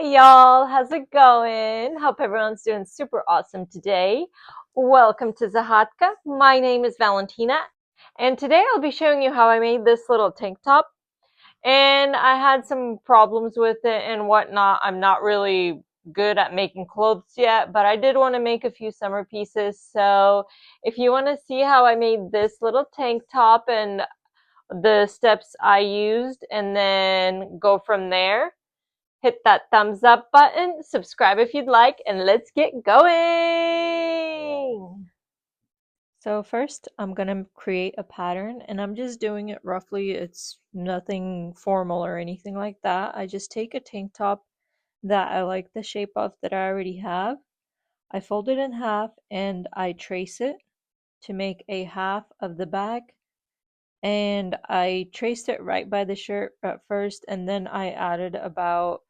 Hey y'all, how's it going? Hope everyone's doing super awesome today. Welcome to Zahatka. My name is Valentina, and today I'll be showing you how I made this little tank top. And I had some problems with it and whatnot. I'm not really good at making clothes yet, but I did want to make a few summer pieces. So if you want to see how I made this little tank top and the steps I used, and then go from there, hit that thumbs up button, subscribe if you'd like, and let's get going. So first I'm going to create a pattern, and I'm just doing it roughly. It's nothing formal or anything like that. I just take a tank top that I like the shape of that I already have. I fold it in half and I trace it to make a half of the back, and I traced it right by the shirt at first, and then I added about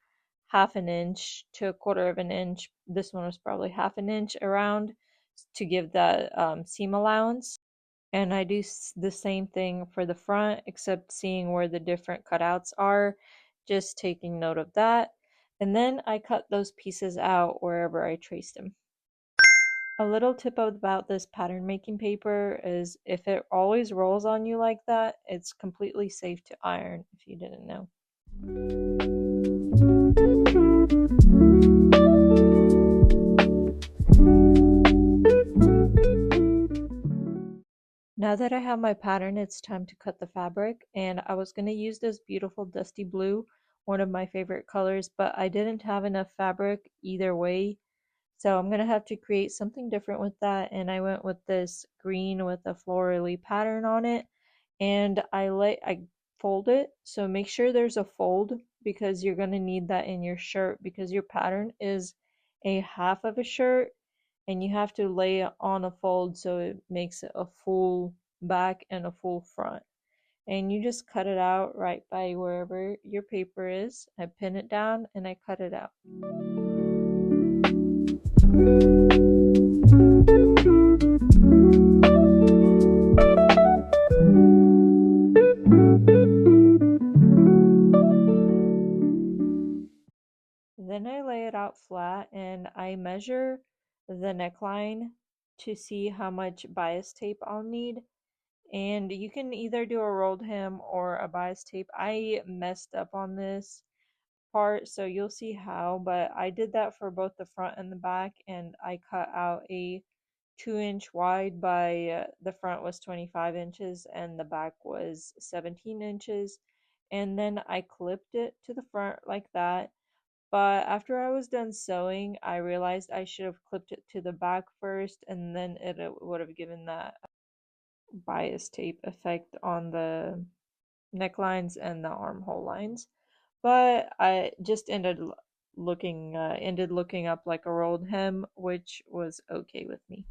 half an inch to a quarter of an inch. This one was probably half an inch around to give that seam allowance. And I do the same thing for the front, except seeing where the different cutouts are, just taking note of that. And then I cut those pieces out wherever I traced them. A little tip about this pattern making paper is if it always rolls on you like that, it's completely safe to iron, if you didn't know. Now that I have my pattern, it's time to cut the fabric, and I was going to use this beautiful dusty blue, one of my favorite colors, but I didn't have enough fabric either way. So I'm going to have to create something different with that, and I went with this green with a florally pattern on it, and I fold it. So make sure there's a fold because you're going to need that in your shirt, because your pattern is a half of a shirt and you have to lay it on a fold so it makes it a full back and a full front. And you just cut it out right by wherever your paper is. I pin it down and I cut it out. Then I lay it out flat and I measure the neckline to see how much bias tape I'll need. And you can either do a rolled hem or a bias tape. I messed up on this part, so you'll see how, but I did that for both the front and the back, and I cut out a 2-inch wide by the front was 25 inches and the back was 17 inches, and then I clipped it to the front like that. But after I was done sewing, I realized I should have clipped it to the back first, and then it would have given that bias tape effect on the necklines and the armhole lines. But I just ended looking up like a rolled hem, which was okay with me.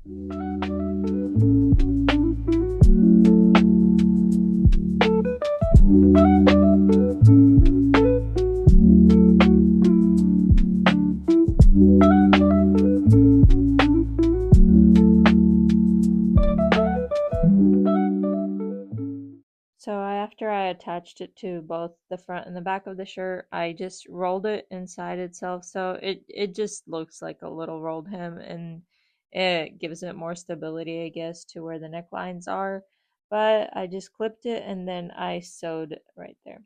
So after I attached it to both the front and the back of the shirt, I just rolled it inside itself, so it just looks like a little rolled hem, and it gives it more stability, I guess, to where the necklines are. But I just clipped it and then I sewed right there.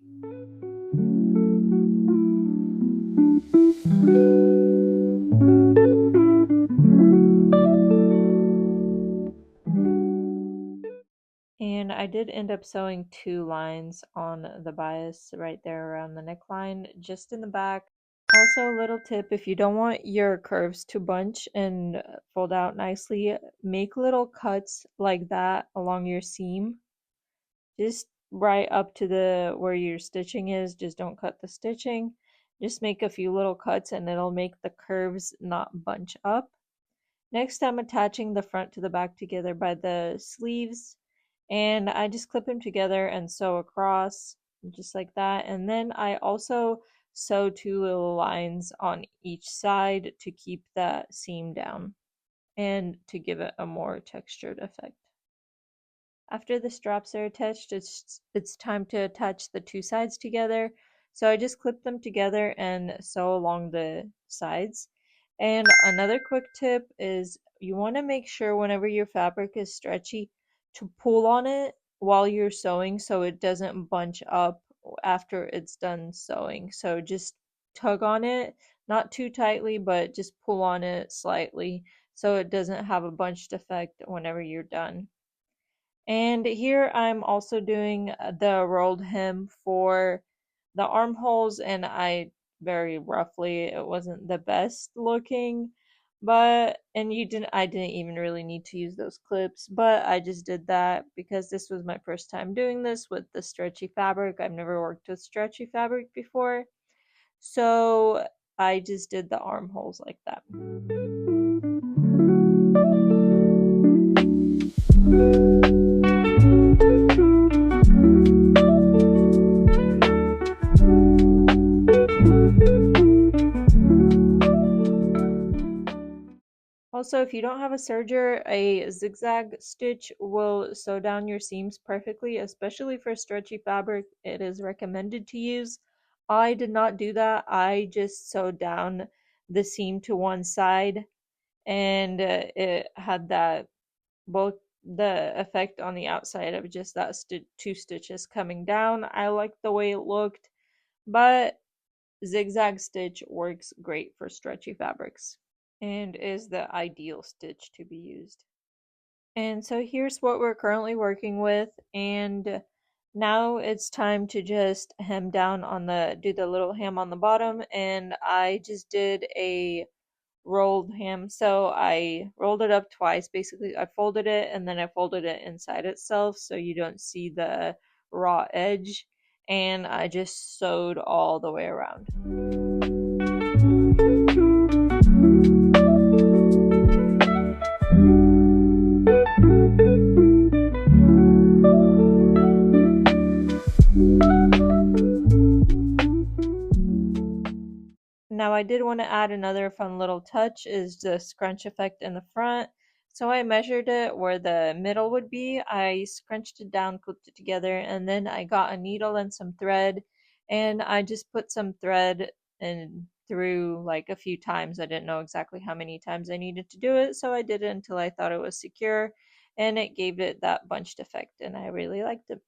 And I did end up sewing 2 lines on the bias right there around the neckline, just in the back. Also, a little tip, if you don't want your curves to bunch and fold out nicely, make little cuts like that along your seam. Just right up to the where your stitching is, just don't cut the stitching. Just make a few little cuts and it'll make the curves not bunch up. Next, I'm attaching the front to the back together by the sleeves, and I just clip them together and sew across just like that. And then I also sew 2 little lines on each side to keep that seam down and to give it a more textured effect. After the straps are attached, it's time to attach the 2 sides together. So I just clip them together and sew along the sides. And another quick tip is you want to make sure whenever your fabric is stretchy to pull on it while you're sewing so it doesn't bunch up after it's done sewing. So just tug on it, not too tightly, but just pull on it slightly so it doesn't have a bunched effect whenever you're done. And here I'm also doing the rolled hem for the armholes, and I very roughly, it wasn't the best looking, but and I didn't even really need to use those clips, but I just did that because this was my first time doing this with the stretchy fabric. I've never worked with stretchy fabric before. So I just did the armholes like that. Also, if you don't have a serger, a zigzag stitch will sew down your seams perfectly, especially for stretchy fabric. It is recommended to use. I did not do that. I just sewed down the seam to one side, and it had that both the effect on the outside of just that two stitches coming down. I liked the way it looked, but zigzag stitch works great for stretchy fabrics and is the ideal stitch to be used. And so here's what we're currently working with, and now it's time to just hem down on do the little hem on the bottom, and I just did a rolled hem. So I rolled it up twice. Basically, I folded it and then I folded it inside itself so you don't see the raw edge, and I just sewed all the way around. Now I did want to add another fun little touch is the scrunch effect in the front. So I measured it where the middle would be. I scrunched it down, clipped it together, and then I got a needle and some thread, and I just put some thread and through like a few times. I didn't know exactly how many times I needed to do it, so I did it until I thought it was secure, and it gave it that bunched effect, and I really liked it.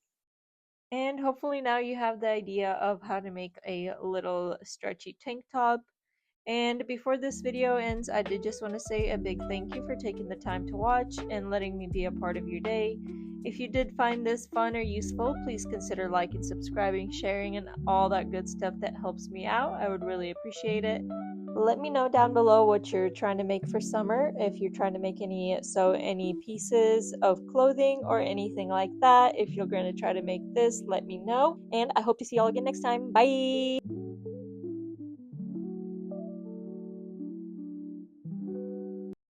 And hopefully now you have the idea of how to make a little stretchy tank top. And before this video ends, I did just want to say a big thank you for taking the time to watch and letting me be a part of your day. If you did find this fun or useful, please consider liking, subscribing, sharing, and all that good stuff that helps me out. I would really appreciate it. Let me know down below what you're trying to make for summer. If you're trying to make any pieces of clothing or anything like that. If you're going to try to make this, let me know. And I hope to see y'all again next time. Bye!